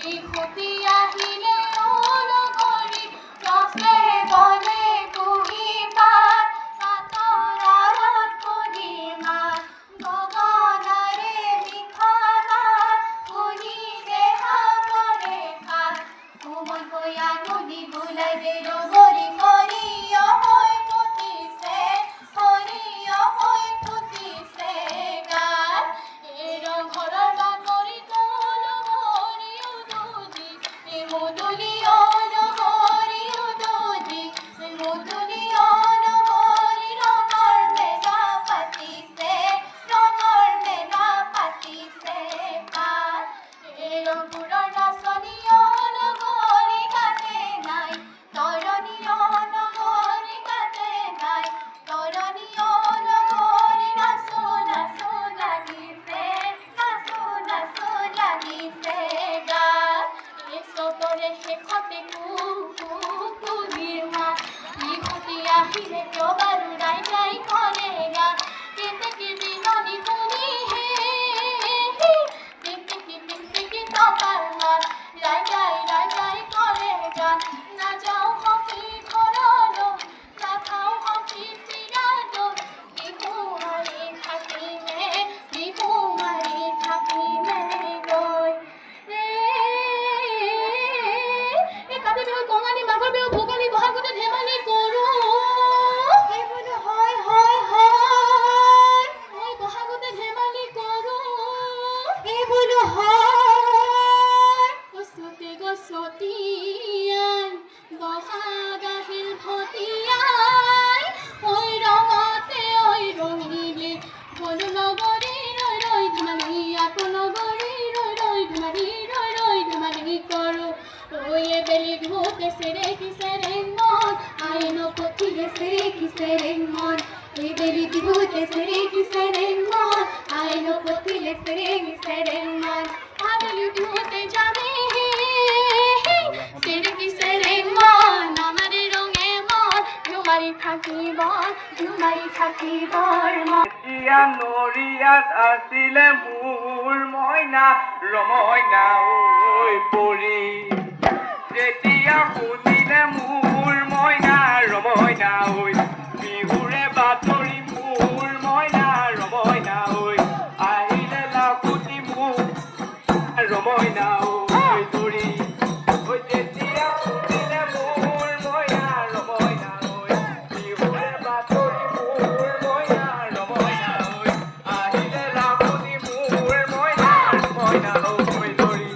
বিভূতি আহিলে লগৰী ৰসে বলে কুঁহিপাত পাতৰ আঁৰত পূৰ্ণিমা গগনৰে নিশা নাদ শুনিলে সাগৰে সাত কোমল ভৈয়া নদী বোলাই দে লগৰী সৰিয় হৈ ফুটিছে সৰিয় হৈ ফুটিছে গাত এই ৰংঘৰৰ বাকৰি তল ভৰি উদুজি মুদুলি অনুভৰি উদুজি মুদুলি অনুভৰি ৰঙৰ মেলা পাতিছে পাত এই ৰংপুৰৰ নাচনি অনুভৰি কাটে নাই তৰণি অনুভৰি কাটে নাই তৰণি অনুভৰি নাচো নাচো লাগিছে গাত এই চবৰে শেষতে কুলিৰ মাত বিভূতি আহিলে কিয় বাৰু ৰাই ৰাই কৰে গান কেতেকী বিননি শুনি হে টিকটিকি টকাৰ মাত ৰাই ৰাই কৰে গান নাযাওঁ সখী ঘৰলৈ নাখাওঁ সখী চিৰালৈ বিহু মাৰি থাকিমে গৈ কাতি বিহু কঙালী মাঘৰ বিহু ভোগালী বহাগতে ধেমালি কৰোঁ এই বোলো হয় মই বহাগতে ধেমালি কৰোঁ এই বোলো হয় গছতি আই বহাগ আহিল ভটিয়াই ঐ ৰঙতে ঐ ৰঙিলে গলো লগৰী ৰৈ ধেমালি আকৌ লগৰী ৰৈ ধেমালি কৰোঁ ঐ এবেলি ঘুতে সেৰেং মন আইনো পথি সেৰেং মন এবেলি ঘুতে সেৰেং মন আইনো পথি সেৰেং মন আবেলি ঘুতে যাবে সেৰেং মন আমাৰে ৰঙে মন ঝুমাৰি থাকিবৰ মন নৰিয়াত আছিলে মোৰ মইনা ৰমইনা ঐ পৰি যেতিয়া শুনিলে মোৰ মইনা ৰমইনা ঐ বিহুৰে বাতৰি মোৰ মইনা ৰমইনা ঐ আহিলে লাখুটি মোৰ ৰমইনা ঐ ধৰি ঐ যেতিয়া শুনিলে মোৰ মইনা ৰমইনা ঐ বিহুৰে বাতৰি মোৰ মইনা ৰমইনা ঐ আহিলে লাখুটি মোৰ মইনা ৰমইনা ঐ ধৰি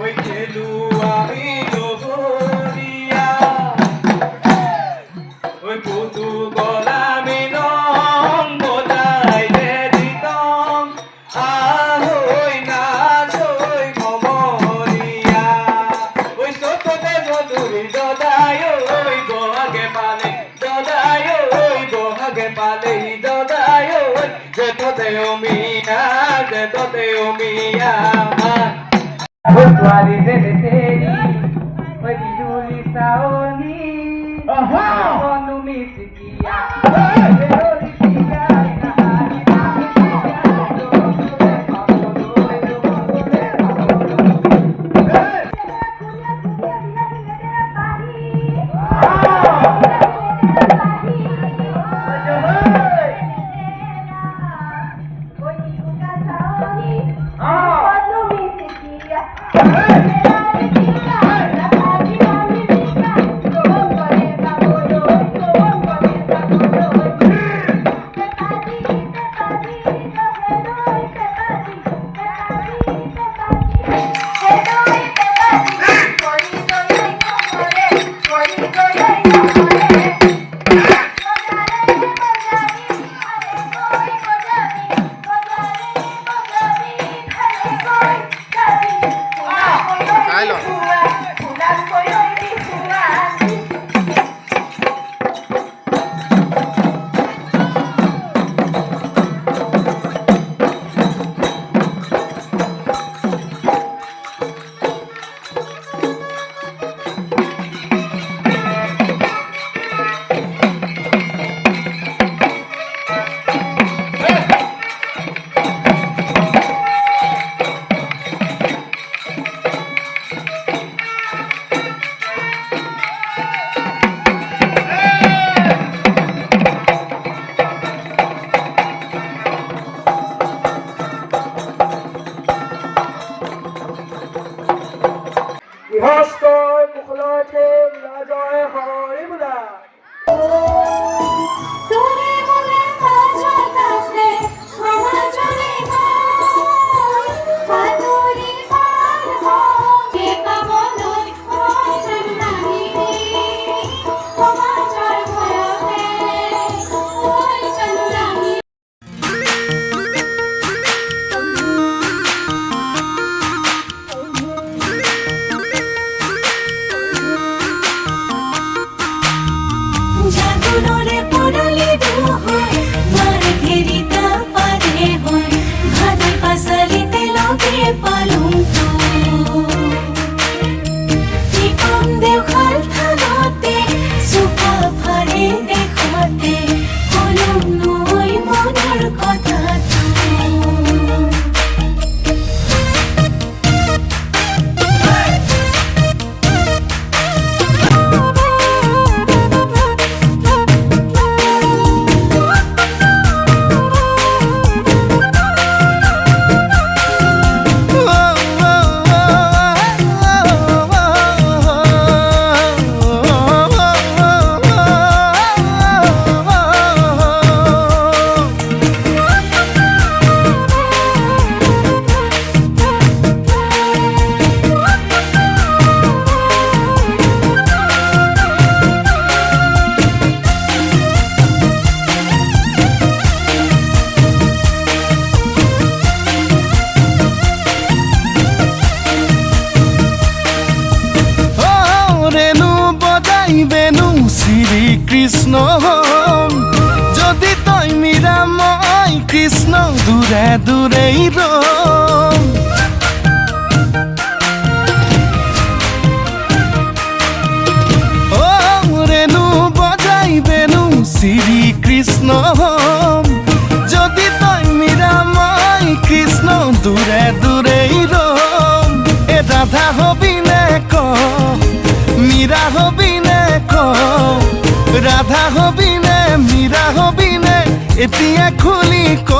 ঐ গেলু আমি লগরিয়া ঐ পুতু গলামি রং বজাই দে দিতম আহৈ নাচৈ কমরিয়া ঐ সততে মধুরি দদাই ঐ বহাগে পালে দদাই ঐ বহাগে পালে দদাই ঐ যেততে ও মিয়া ঐ ছোৱালী যে তেৰি ঐ বিজুলী চাৱনী মনো মিচিকিয়া গৃহস্থই মুখলতে ৰাজয় হৰি বোলা তোরে মনে কাজল কাছে আমার চলে হাতুরি পার কে কামনই ওই চন্দানি তোমার চর ভয়তে ওই চন্দানি জাগুনরে পড়লি দুহয় মার ঘেরিতা পারে হয় ভাদই পাসালিতে লগে পালুম তো টিকম দেও খাল থানতে সুপা ফারে দেখতে কলম নই মনের কথা বেনু শ্রী কৃষ্ণ যদি তই মীরা মই কৃষ্ণ দূরে দূরেই রম ও রেণু বজাই বেনু শ্রী কৃষ্ণ যদি তই মীরা মই কৃষ্ণ দূরে দূরেই রম এ রাধা হবি নে ক মীরা হবি নে ক রাধা হবি নে মীরা হবি নে এতিয়া খুলি ক